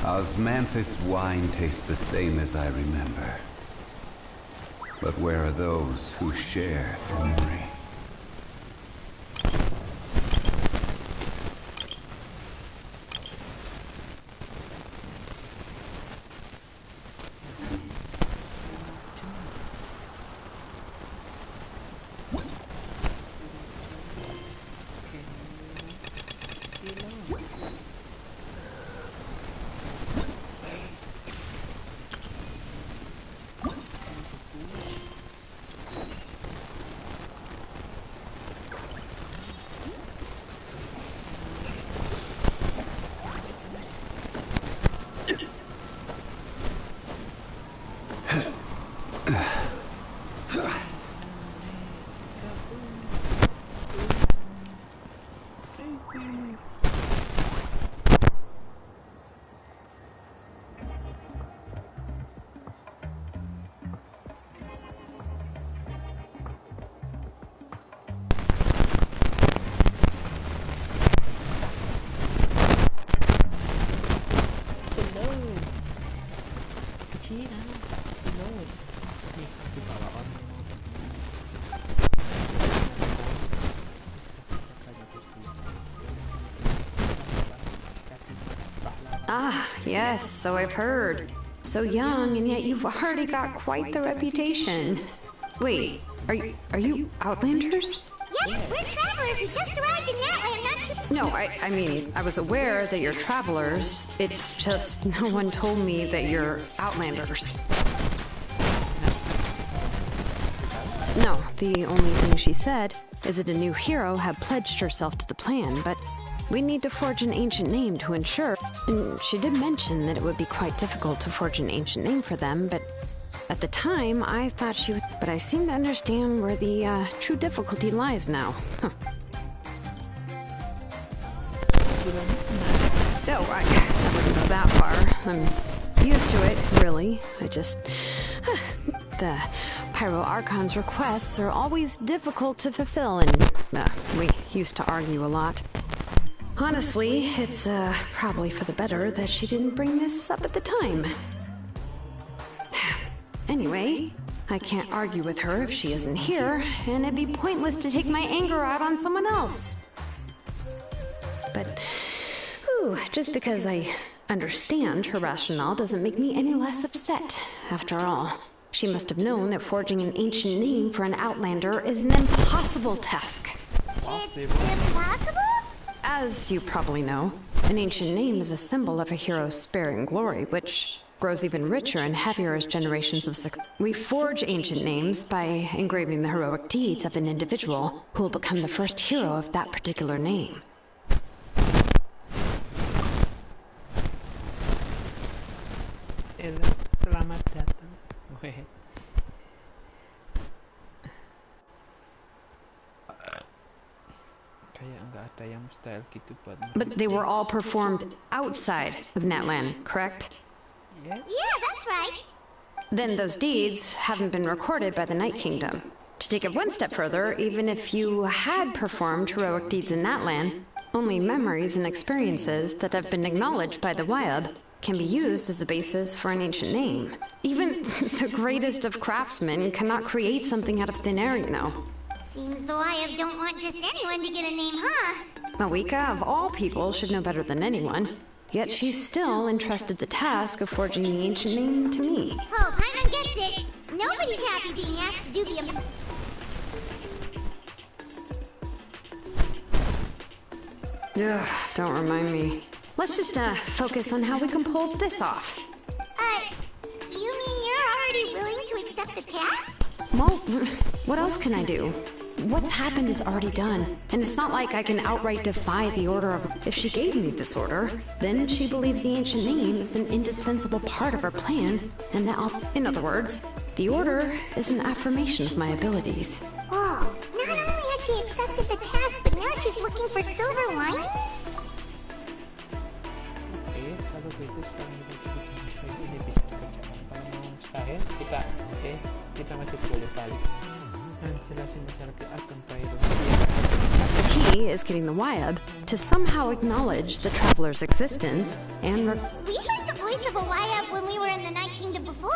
Osmanthus wine tastes the same as I remember. But where are those who share the memory? Ah, yes, so I've heard. So young, and yet you've already got quite the reputation. Wait, are you Outlanders? Yep, we're travelers who just arrived in Natland not too... No, I mean, I was aware that you're travelers. It's just no one told me that you're Outlanders. No, the only thing she said is that a new hero had pledged herself to the plan, but we need to forge an ancient name to ensure. And she did mention that it would be quite difficult to forge an ancient name for them, but at the time I thought she would. But I seem to understand where the true difficulty lies now. Oh, I wouldn't go that far. I'm used to it, really. I just... the Pyro Archon's requests are always difficult to fulfill, and we used to argue a lot. Honestly, it's probably for the better that she didn't bring this up at the time. Anyway, I can't argue with her if she isn't here, and it'd be pointless to take my anger out on someone else. But, just because I understand her rationale doesn't make me any less upset. After all, she must have known that forging an ancient name for an Outlander is an impossible task. It's impossible? As you probably know, an ancient name is a symbol of a hero's spirit and glory, which grows even richer and heavier as generations of success. We forge ancient names by engraving the heroic deeds of an individual who will become the first hero of that particular name. Selamat datang. But they were all performed outside of Natland, correct? Yeah, that's right. Then those deeds haven't been recorded by the Night Kingdom. To take it one step further, even if you had performed heroic deeds in Natland, only memories and experiences that have been acknowledged by the Wyab can be used as a basis for an ancient name. Even the greatest of craftsmen cannot create something out of thin air, you know. Seems the Wyab don't want just anyone to get a name, huh? Mawika, of all people, should know better than anyone. Yet she's still entrusted the task of forging the ancient name to me. Oh, Paimon gets it. Nobody's happy being asked to do the... Ugh, don't remind me. Let's just, focus on how we can pull this off. You mean you're already willing to accept the task? Well, what else can I do? What's happened is already done, and it's not like I can outright defy the order of... If she gave me this order, then she believes the ancient name is an indispensable part of her plan, and that I'll... In other words, the order is an affirmation of my abilities. Oh, not only has she accepted the task, but now she's looking for silver linings? The key is getting the Wyab to somehow acknowledge the traveler's existence and We heard the voice of a YF when we were in the Night Kingdom before.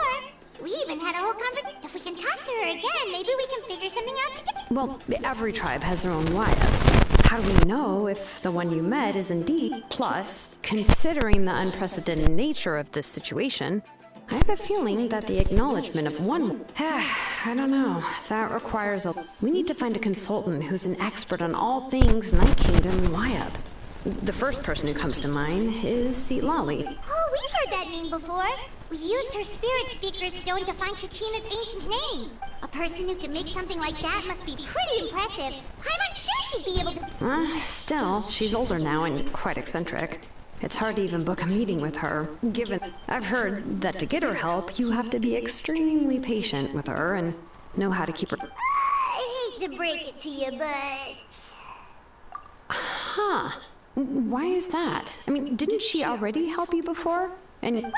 We even had a whole conversation. If we can talk to her again, maybe we can figure something out together. Well, every tribe has their own YF. How do we know if the one you met is indeed? Plus, considering the unprecedented nature of this situation, I have a feeling that the acknowledgement of one... I don't know. That requires a... We need to find a consultant who's an expert on all things Night Kingdom and Wyatt. The first person who comes to mind is Lali. Oh, we've heard that name before. We used her spirit speaker stone to find Kachina's ancient name. A person who can make something like that must be pretty impressive. I'm not sure she'd be able to... Still, she's older now and quite eccentric. It's hard to even book a meeting with her, given I've heard that to get her help, you have to be extremely patient with her and know how to keep her... I hate to break it to you, but... Huh. Why is that? I mean, didn't she already help you before? And... Well,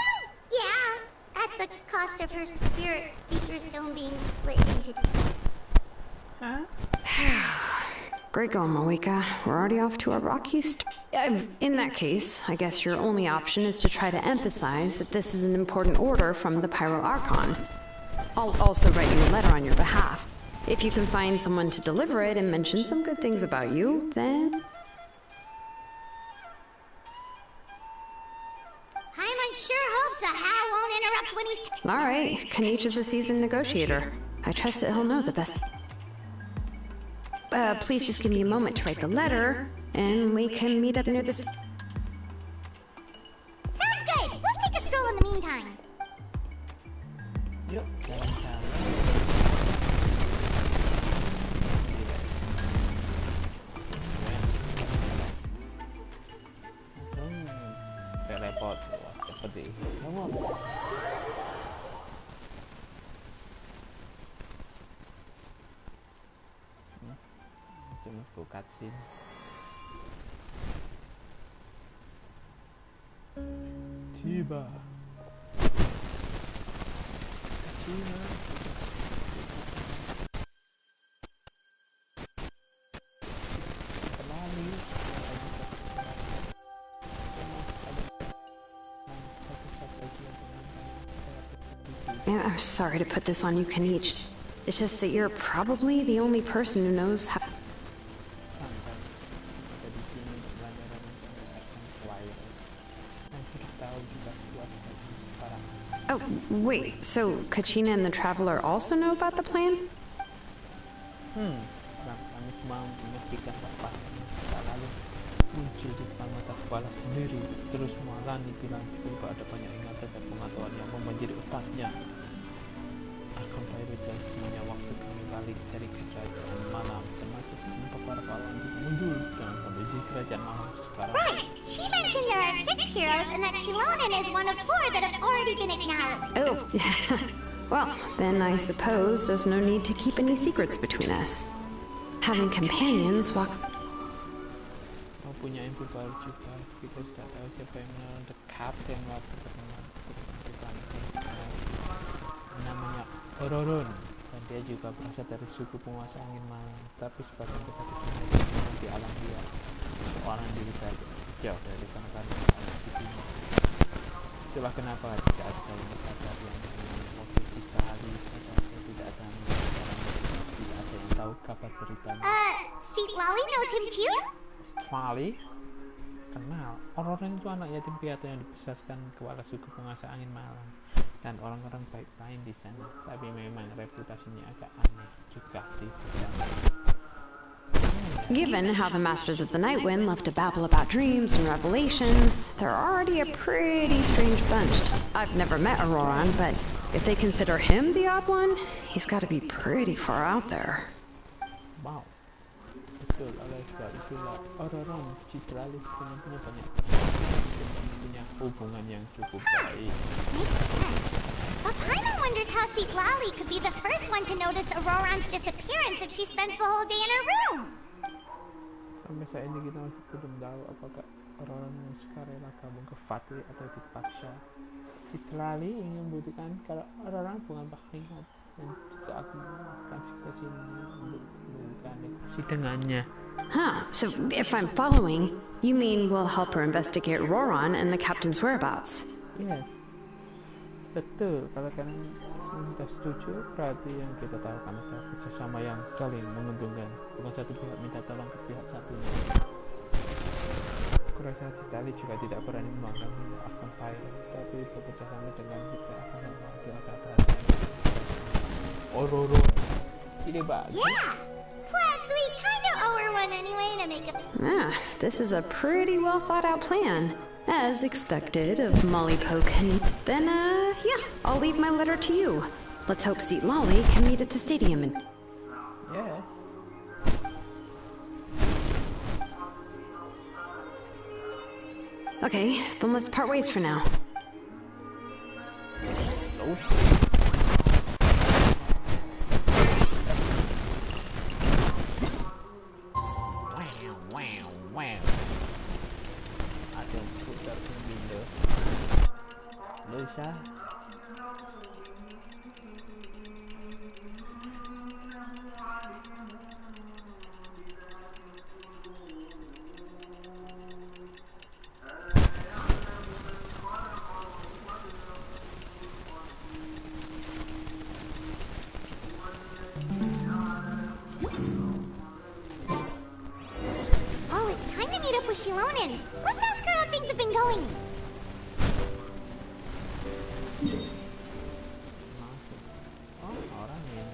yeah. At the cost of her spirit speaker stone being split into... Huh? Great going, Moeka. We're already off to a rocky In that case, I guess your only option is to try to emphasize that this is an important order from the Pyro Archon. I'll also write you a letter on your behalf. If you can find someone to deliver it and mention some good things about you, then... Paimon sure hopes a How won't interrupt when he's... Alright, Kanich is a seasoned negotiator. I trust that he'll know the best... please just give me a moment to write the letter, and we can meet up near the... Sounds good! We'll take a stroll in the meantime. Yuk, jalan-jalan. Teleport, seperti kamu. Cuma buka scene. Tiba. I'm sorry to put this on you, Kanich. It's just that you're probably the only person who knows how... Oh, wait, so Kachina and the Traveler also know about the plan? Kami semua memastikan bapak tak lalu muncul di depan mata kepala sendiri. Terus Mualani bilang bahwa ada banyak ingatan dan pengetahuan yang membanjiri otaknya. Akan prioritasi semuanya waktu kami balik dari kerajaan malam, termasuk beberapa orang mundur dan menuju kerajaan malam sekarang. Right! She mentioned there are 6 heroes and that Shilonen is one of 4 that have already been acknowledged. Oh, well, then I suppose there's no need to keep any secrets between us. Having companions walk... Punya info baru juga, kita tidak tahu siapa yang menolong the captain waktu pertemuan namanya Ororon, dan dia juga berasal dari suku penguasa angin malam, tapi sebagian besar kecil di alam liar, seorang diri saja jauh dari kanan alam sisinya. Itulah kenapa tidak ada yang sadar yang waktu kita hari saja tidak ada yang tahu kabar beritanya. Seat Lolly knows him too? Mali kenal. Ororon itu anak yatim piatu yang dibesarkan kepala suku penguasa angin malam dan orang-orang baik lain di sana. Tapi memang reputasinya agak aneh juga sih. Given how the Masters of the Night Wind love to babble about dreams and revelations, they're already a pretty strange bunch. I've never met Auroran, but if they consider him the odd one, he's got to be pretty far out there. Wow. Betul, oleh sebab itulah Ororon Citralis punya banyak punya hubungan yang cukup baik. Makes sense. But Paimon wonders how Seat Lolly could be the first one to notice Auroran's disappearance if she spends the whole day in her room. Sampai saat ini kita masih belum tahu apakah Ororon suka rela gabung ke Fatih atau dipaksa. Citralis ingin membuktikan kalau Ororon bukan pengkhianat dan tidak akan kecil untuk si dengannya. Huh, so if I'm following, you mean we'll help her investigate Roran and the captain's whereabouts? Yes. Betul, kalau kalian minta setuju, berarti yang kita tahu kan ada kerjasama yang saling menguntungkan. Bukan satu pihak minta tolong ke pihak satunya. Aku rasa Itali juga tidak berani memaafkan Pyro, tapi bekerjasama dengan kita akan mengambil kata-kata. Ororo, ini bagus. Yeah! Plus, we kinda owe her one anyway to make a... This is a pretty well thought out plan. As expected of Molly Poke. Then, yeah, I'll leave my letter to you. Let's hope Seat Lolly can meet at the stadium and... Yeah. Okay, then let's part ways for now. Wow. Ada putar pembina. Lisa. Oh, it's time to meet up with Shilonen. Let's ask her how things have been going. Oh, orang ini.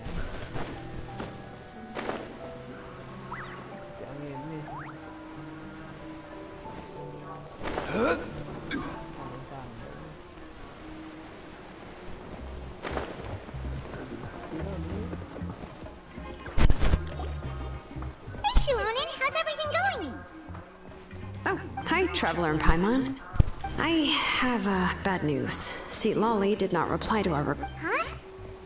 Yang ini. Hey, Shilonen, how's everything going? Oh, hi, Traveler and Paimon. I have, bad news. Seat Lolly did not reply to our... Huh?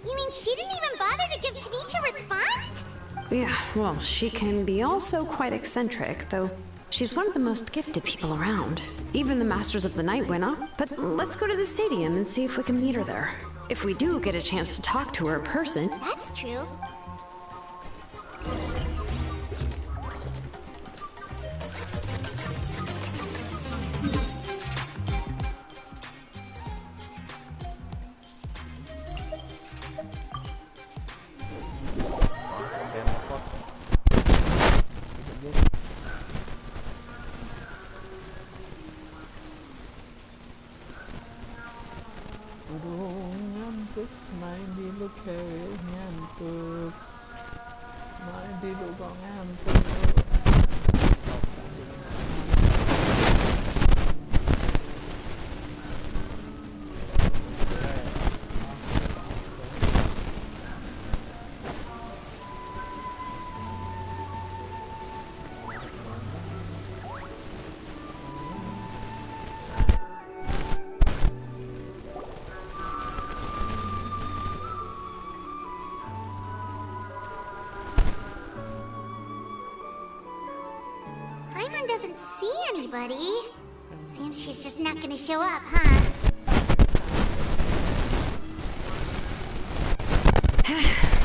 You mean she didn't even bother to give Kenichi a response? Yeah, well, she can be also quite eccentric, though she's one of the most gifted people around. Even the Masters of the Night went up. But let's go to the stadium and see if we can meet her there. If we do get a chance to talk to her in person... That's true. Ngantuk, main di lu cewek ngantuk. Main di lu kok ngantuk. Paimon doesn't see anybody. Seems she's just not gonna show up, huh?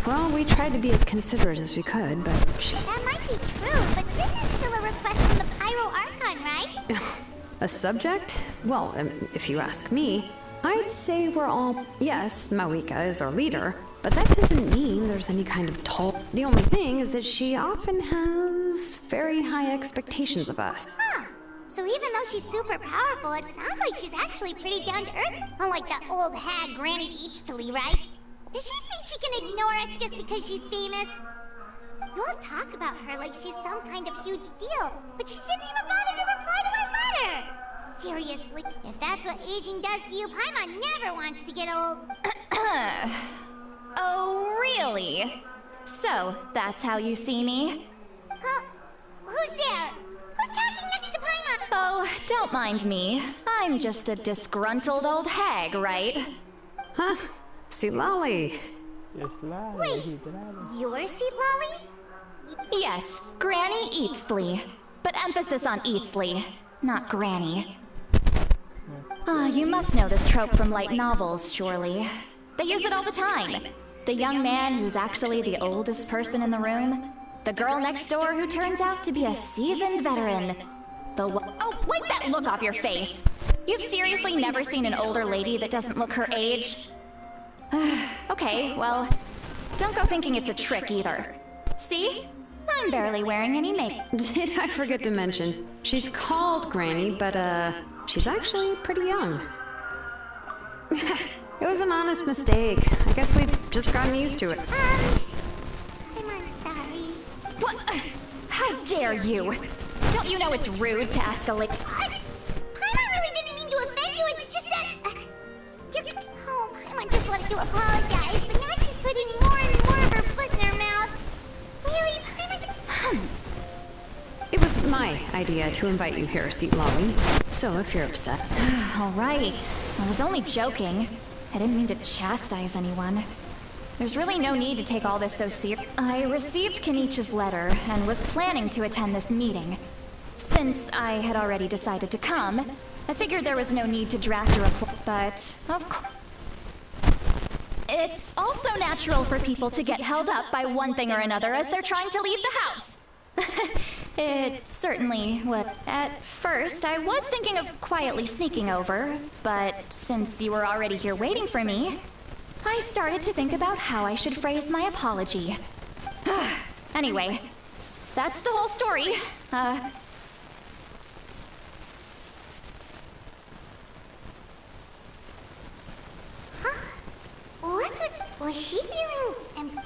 Well, we tried to be as considerate as we could, but... That might be true, but this is still a request from the Pyro Archon, right? A subject? Well, if you ask me, I'd say we're all... Yes, Mawika is our leader, but that doesn't mean there's any kind of toll. The only thing is that she often has very high expectations of us. Huh. So even though she's super powerful, it sounds like she's actually pretty down to earth. Unlike that old hag Granny Eatstily, right? Does she think she can ignore us just because she's famous? You all talk about her like she's some kind of huge deal, but she didn't even bother to reply to our letter! Seriously, if that's what aging does to you, Paimon never wants to get old. Oh, really? So, that's how you see me? Huh? Who's there? Who's talking next to Paimon? Oh, don't mind me. I'm just a disgruntled old hag, right? Huh? See Lolly. Yes lah. Wait, you're Seat Lolly? Yes, Granny Eatsley. But emphasis on Eatsley, not Granny. Ah, you must know this trope from light novels, surely. They use it all the time. The young man who's actually the oldest person in the room. The girl next door who turns out to be a seasoned veteran. Oh, wipe that look off your face! You've seriously never seen an older lady that doesn't look her age? Okay, well, don't go thinking it's a trick either. See? I'm barely wearing any makeup. Did I forget to mention? She's called Granny, but she's actually pretty young. It was an honest mistake. I guess we've just gotten used to it. I'm sorry. What? How dare you? Don't you know it's rude to ask a lady? Paimon really didn't mean to offend you, it's just that... Oh, Paimon just wanted to apologize, but now she's putting more and more of her foot in her mouth. Really, Paimon... It was my idea to invite you here, Seat Lolly. So if you're upset... All right. I was only joking. I didn't mean to chastise anyone. There's really no need to take all this so serious. I received Kenichi's letter and was planning to attend this meeting. Since I had already decided to come, I figured there was no need to draft a reply. But, of course... It's also natural for people to get held up by one thing or another as they're trying to leave the house. It certainly was. At first, I was thinking of quietly sneaking over, but since you were already here waiting for me, I started to think about how I should phrase my apology. Anyway, that's the whole story. What's with... Was she feeling...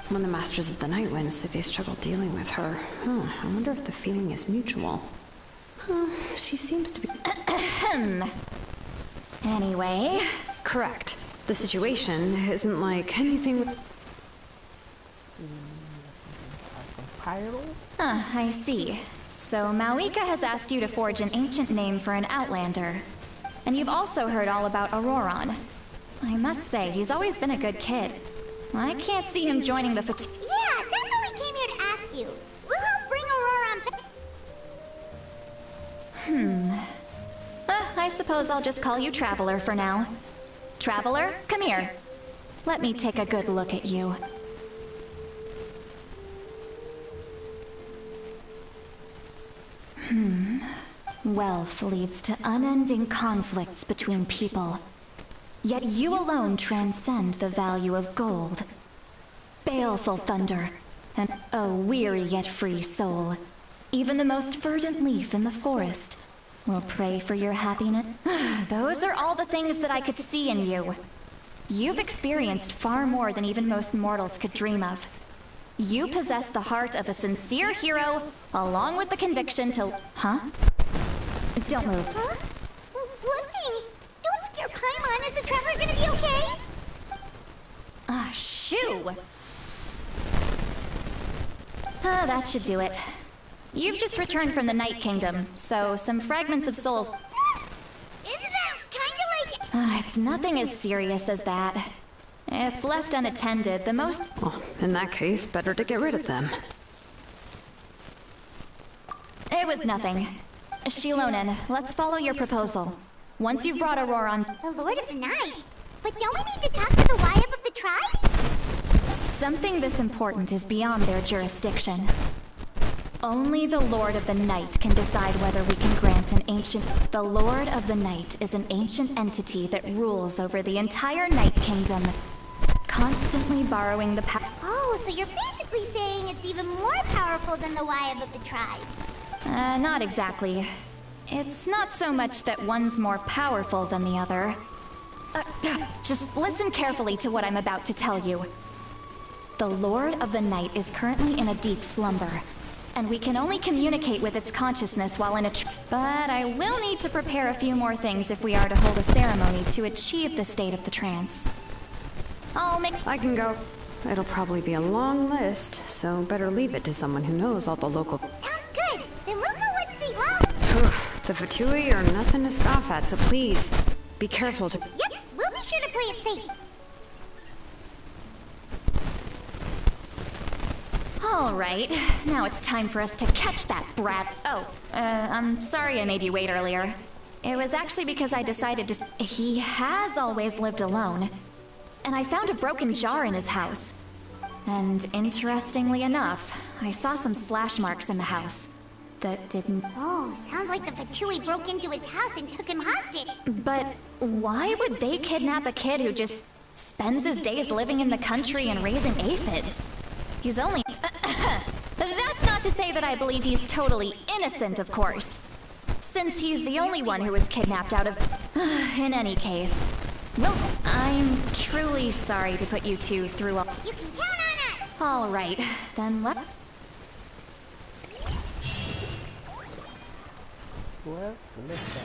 When the Masters of the Night Wind said they struggled dealing with her, I wonder if the feeling is mutual. She seems to be... Anyway... Correct. The situation isn't like anything... I see. So Maoika has asked you to forge an ancient name for an Outlander. And you've also heard all about Auroron. I must say, he's always been a good kid. I can't see him joining the Yeah, that's why we came here to ask you. We'll help bring Auroron back. I suppose I'll just call you Traveler for now. Traveler, come here. Let me take a good look at you. Wealth leads to unending conflicts between people. Yet you alone transcend the value of gold. Baleful thunder, and a weary yet free soul. Even the most verdant leaf in the forest will pray for your happiness. Those are all the things that I could see in you. You've experienced far more than even most mortals could dream of. You possess the heart of a sincere hero, along with the conviction to... Huh? Don't move. Huh? One thing. Don't scare Paimon. Is the Traveler gonna be okay? Shoo! That should do it. You've just returned from the Night Kingdom, so some fragments of souls... Isn't that kinda like... It's nothing as serious as that. If left unattended, the most... Well, in that case, better to get rid of them. It was nothing. Shilonen, let's follow your proposal. Once you've brought Auroron... The Lord of the Night? But don't we need to talk to the Wyab of the tribes? Something this important is beyond their jurisdiction. Only the Lord of the Night can decide whether we can grant an ancient... The Lord of the Night is an ancient entity that rules over the entire Night Kingdom, constantly borrowing the power... Oh, so you're basically saying it's even more powerful than the Wyab of the tribes. Not exactly. It's not so much that one's more powerful than the other. Just listen carefully to what I'm about to tell you. The Lord of the Night is currently in a deep slumber, and we can only communicate with its consciousness while in a But I will need to prepare a few more things if we are to hold a ceremony to achieve the state of the trance. I can go. It'll probably be a long list, so better leave it to someone who knows all the local... Sounds good. Then we'll go with St. Long. The Fatui are nothing to scoff at, so please, be careful to... Yep, we'll be sure to play it safe. All right, now it's time for us to catch that brat. Oh, I'm sorry I made you wait earlier. It was actually because I decided to... He has always lived alone. And I found a broken jar in his house. And interestingly enough, I saw some slash marks in the house that didn't... Oh, sounds like the Fatui broke into his house and took him hostage. But why would they kidnap a kid who just spends his days living in the country and raising aphids? He's only... That's not to say that I believe he's totally innocent, of course. Since he's the only one who was kidnapped out of... In any case. Well, I'm truly sorry to put you two through all... You can count on us! All right, then let... Well, let's go.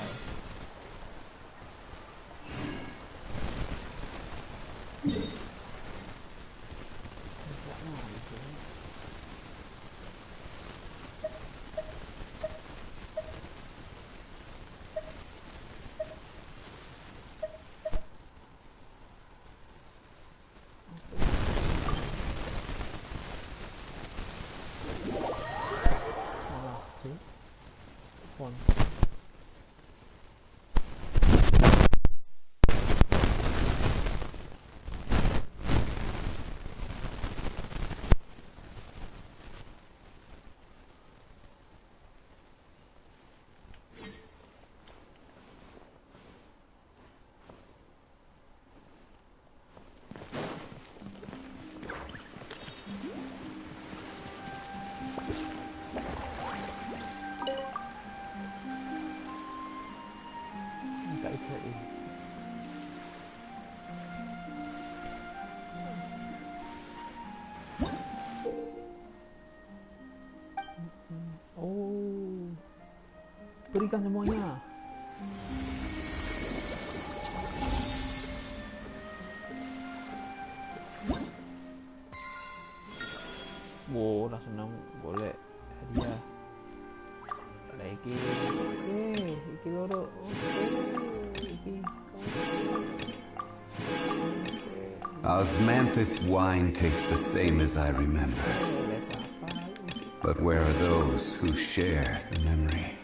Oh, berikan semuanya. Wow, langsung boleh hadiah lagi. Iki loro. Iki. Osmanthus wine tastes the same as I remember. But where are those who share the memory?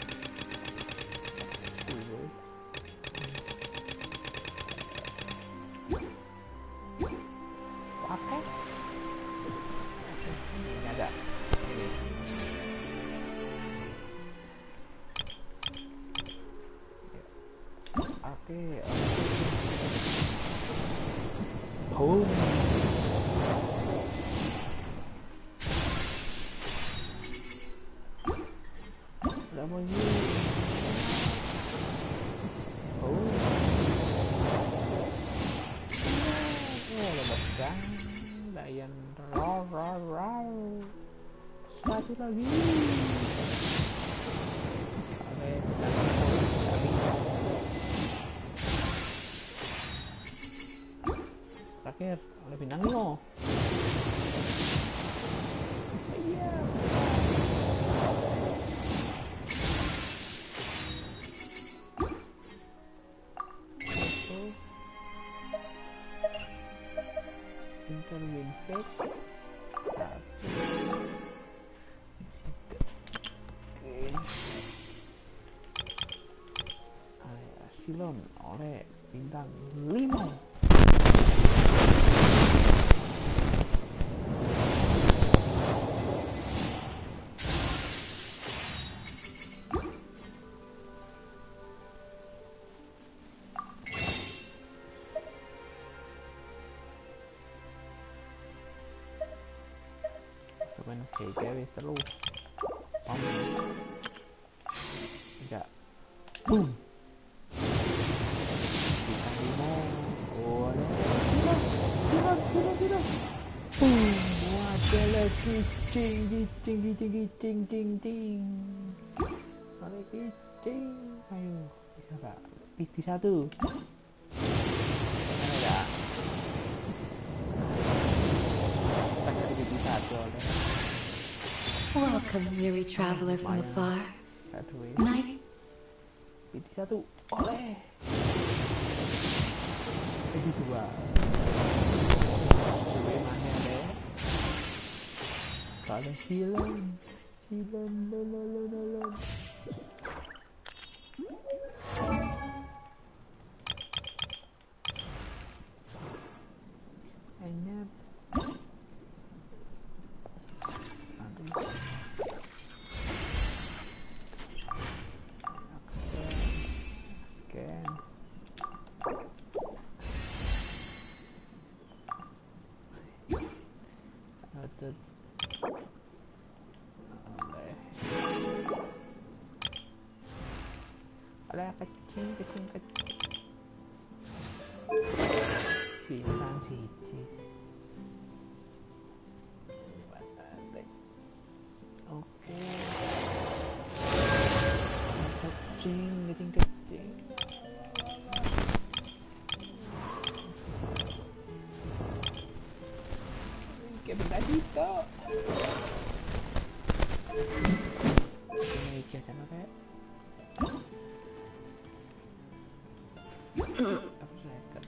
Satu lagi. Terakhir, oleh bintang 5. Iya. Interwin fake. Silon oleh bintang 5. Teman kayak terus. Enggak. Boom. Cing. Tarik cing. Ayo, bisa tak? PT 1. Ada. Kita cari PT 1 oleh. Welcome, weary traveler from afar. Night. PT 1 oleh. PT 2. Coba mana deh? Kalau hilang. Enyap. kecing bintang siji. Oke. Kecing. Kayak begadito. Ini aja sama kayak. Apa saya kan?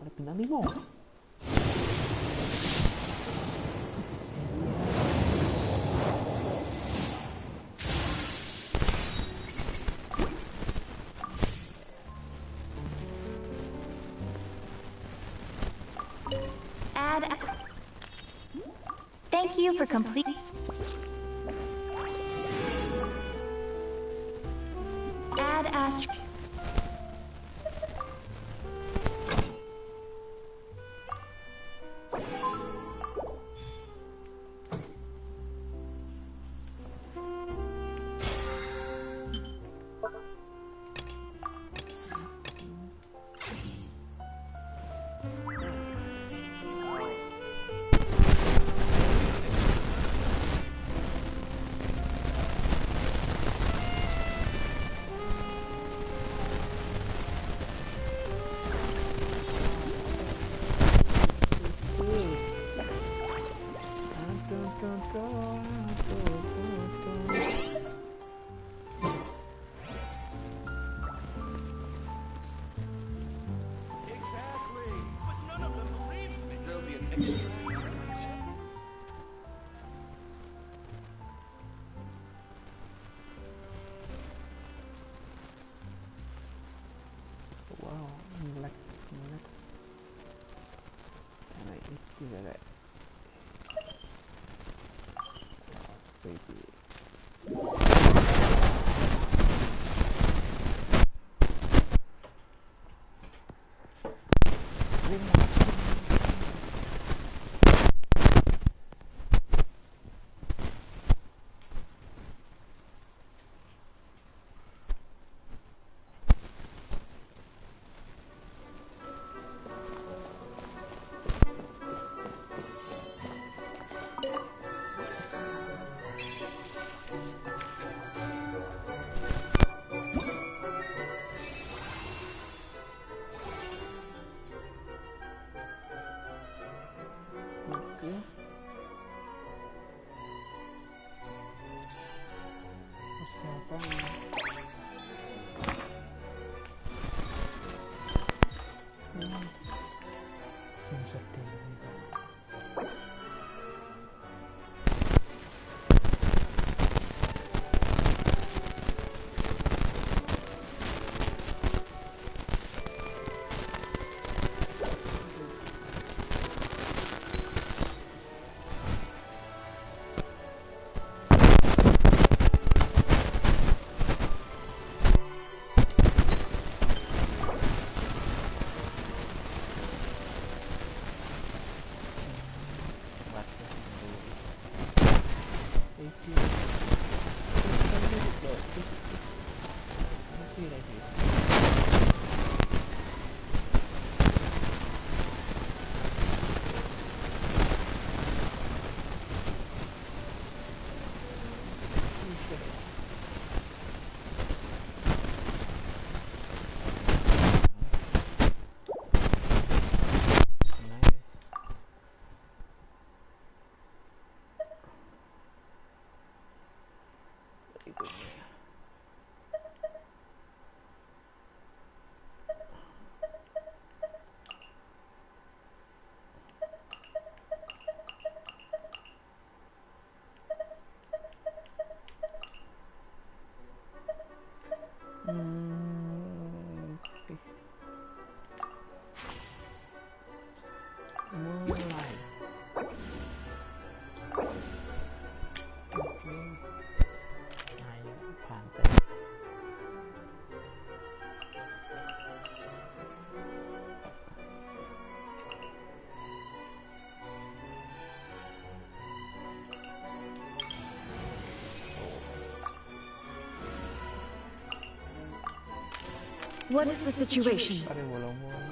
Ada bintang 5. Thank you for complete. Add astro. Wow, melek. Nah, ini juga kayak. Baby. What is the situation? Ada bola-bola.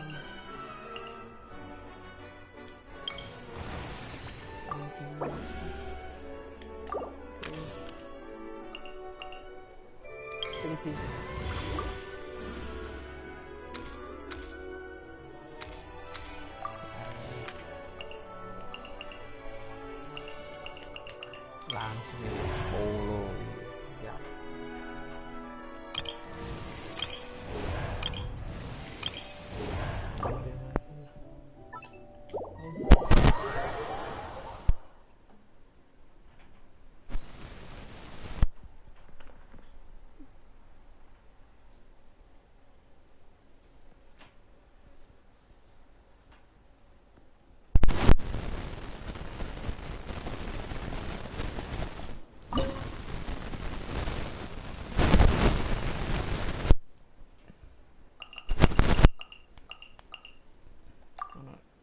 Langsung follow ya.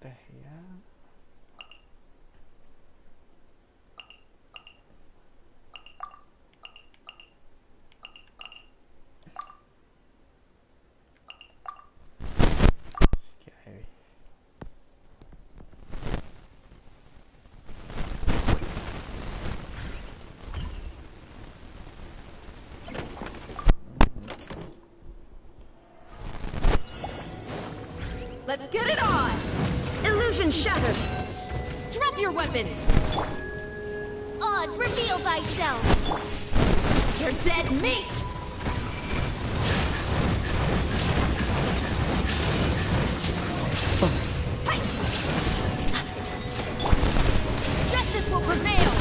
Teh ya. Okay. Let's get it on! Illusion shattered! Drop your weapons! Oz, reveal thyself! You're dead meat! Justice will prevail!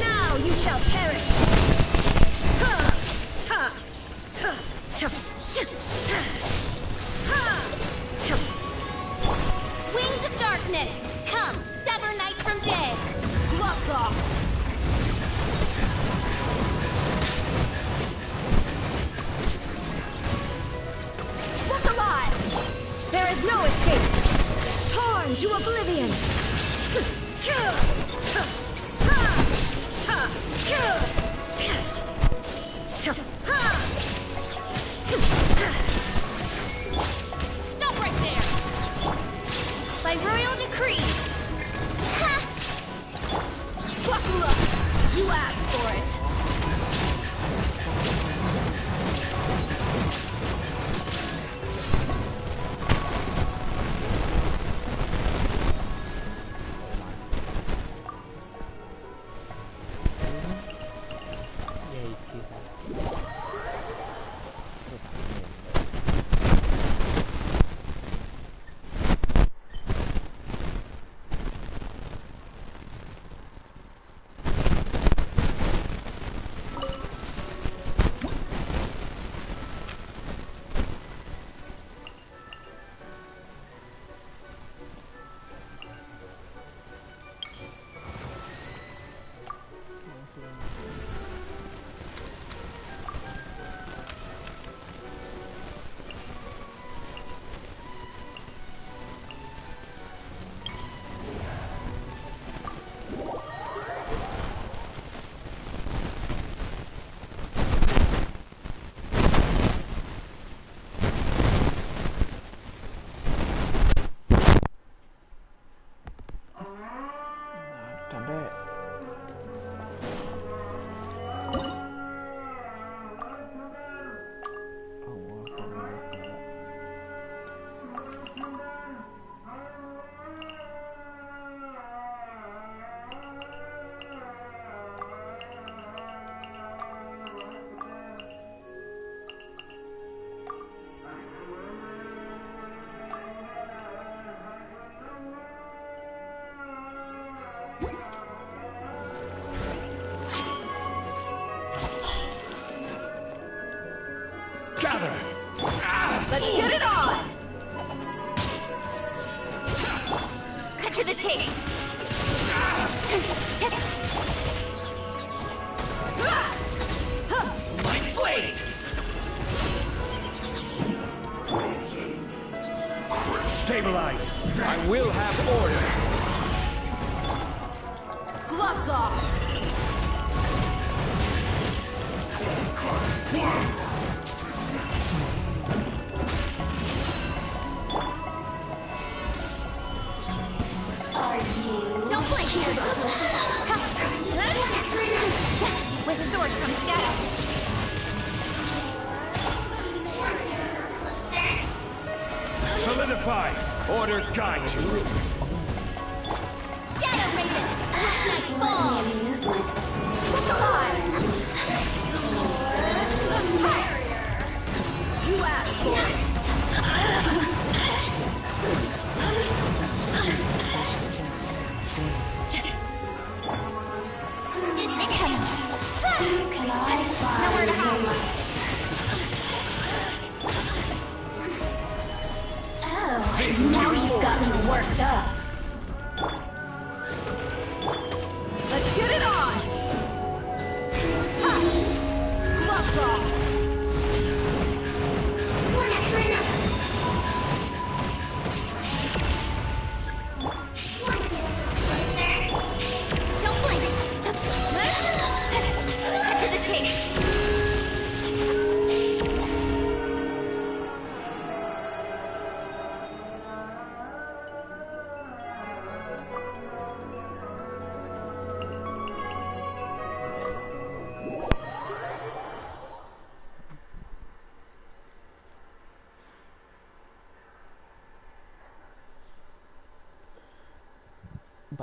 Now you shall perish! Wings of darkness! Come, sever night from day! Gloves off! Look alive! There is no escape! Torn to oblivion! Stop right there! By royal decree! Ha! Buckle up! You asked for it! Yay, kita. Tanda. Gather! Let's get it on! Cut to the chase! My blade! Stabilize! I will have order! Gloves off! Blink here. With sword from shadow. Solidify! Order guide you! Shadow Raven! Black Knight fall! Look alive! You asked for it! Can I find Nowhere to hide! Now you've got me worked up. Let's get it on! Ha! Gloves off! One after another. Don't blink! Cut to the chase!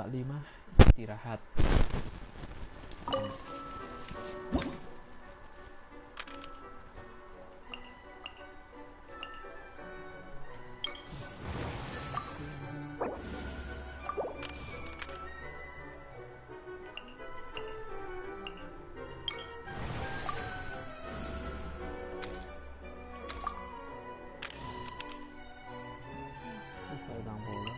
Lima istirahat. Pegang bola.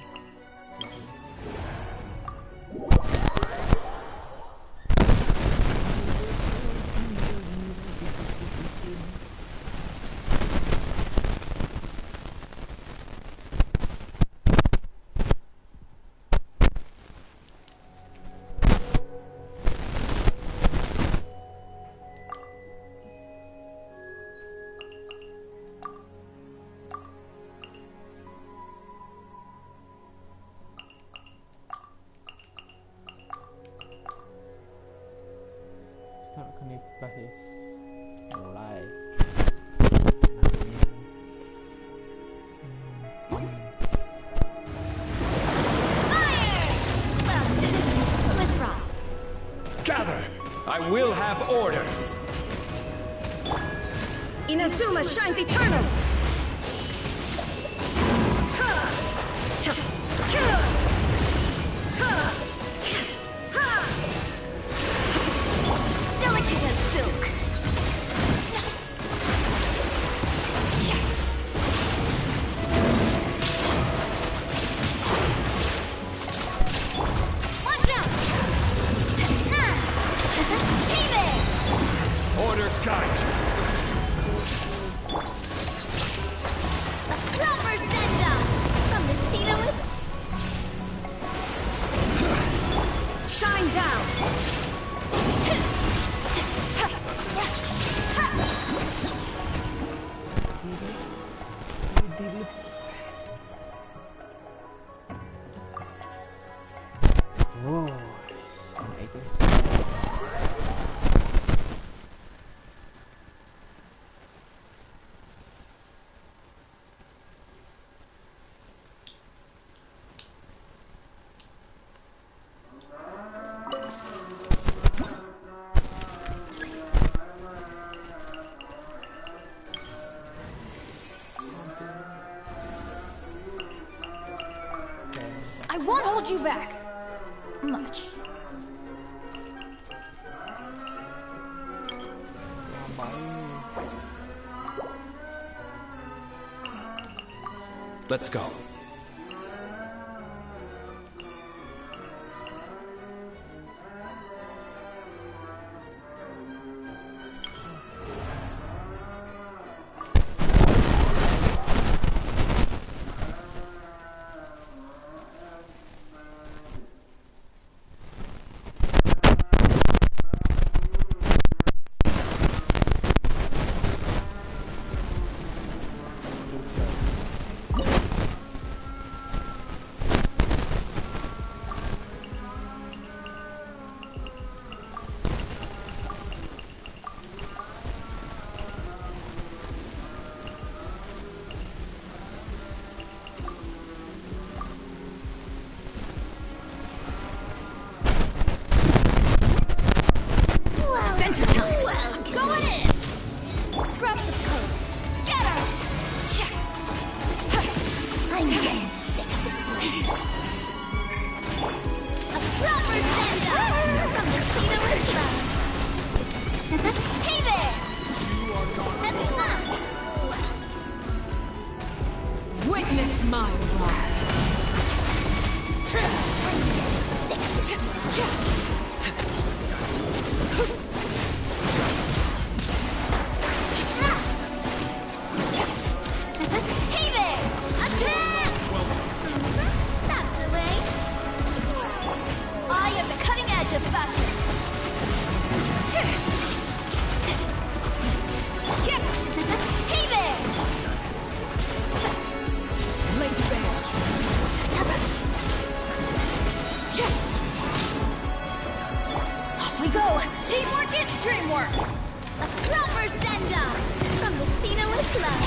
Bahis mulai Gather! I will have order! Inazuma shines eternal! Delicate as silk! Watch out! Order guide you! Proper send-up! From the speed of it. Shine down! wow, sama itu I won't hold you back. Much. Let's go. Witness my rise. Hey there! Attack! That's the way. I am the cutting edge of fashion. Hey there! Laid bare. Off we go! Teamwork is dreamwork! A proper send-off from the Speedo Club.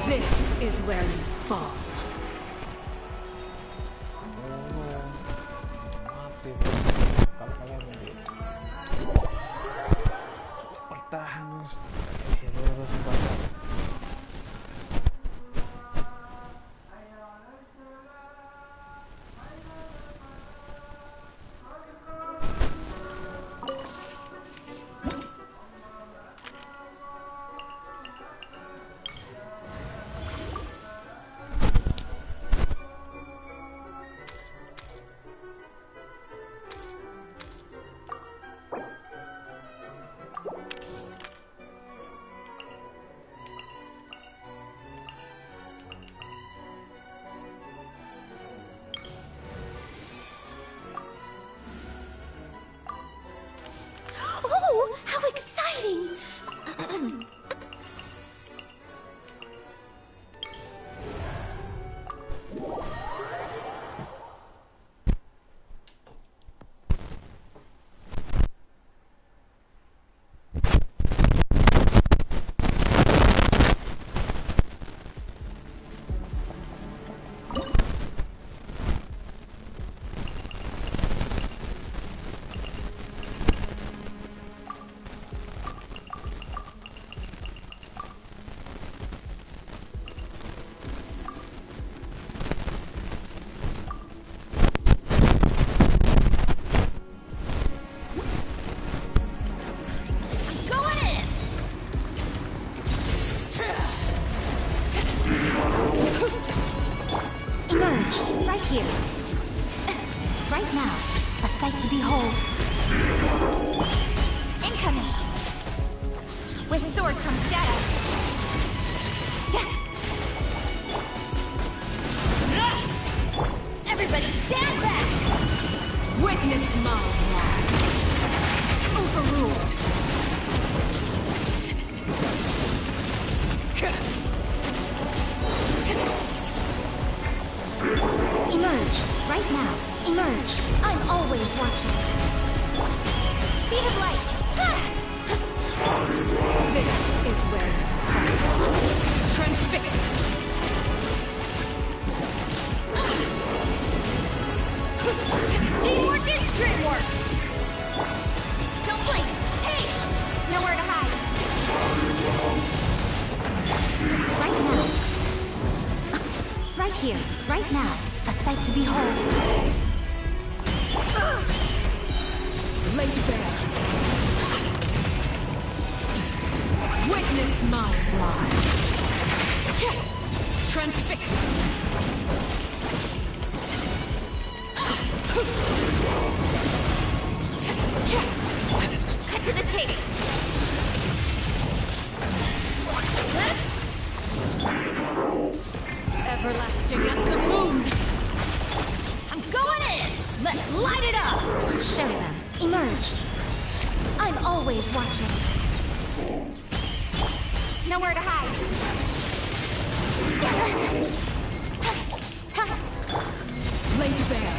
This is where you fall. Mati. Kalau kalian bertahan terus banget. Oh, how exciting! Emerge, right here. Right now, a sight to behold. Incoming! With sword comes shadow. Everybody stand back! Witness my rise. Overruled. Emerge, right now. Emerge. I'm always watching. Speed of light. This is where you fall. Transfixed. Teamwork is dreamwork. Don't blink. Hey, nowhere to hide. Right now. Right here, right now. A sight to behold. Laid bare. Witness my rise. Transfixed. Cut to the chase. Everlasting as the moon. I'm going in. Let's light it up. Show them. Emerge. I'm always watching. Nowhere to hide. Laid bare.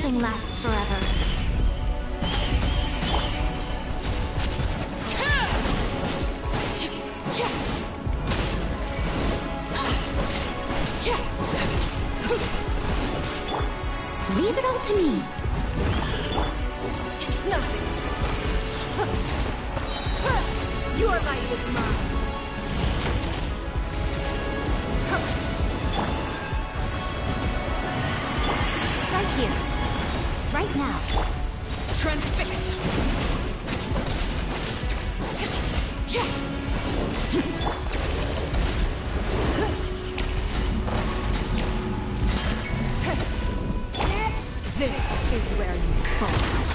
Nothing lasts forever. Leave it all to me. It's nothing. Your life is mine. Right here. Right now. Transfixed. This is where you fall.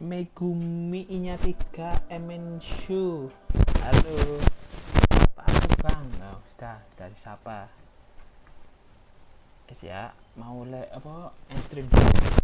Megumi Inya 3 Emenshu. Halo. Apa bang? Oh, sudah disapa. Ya, mau apa? Entry dulu.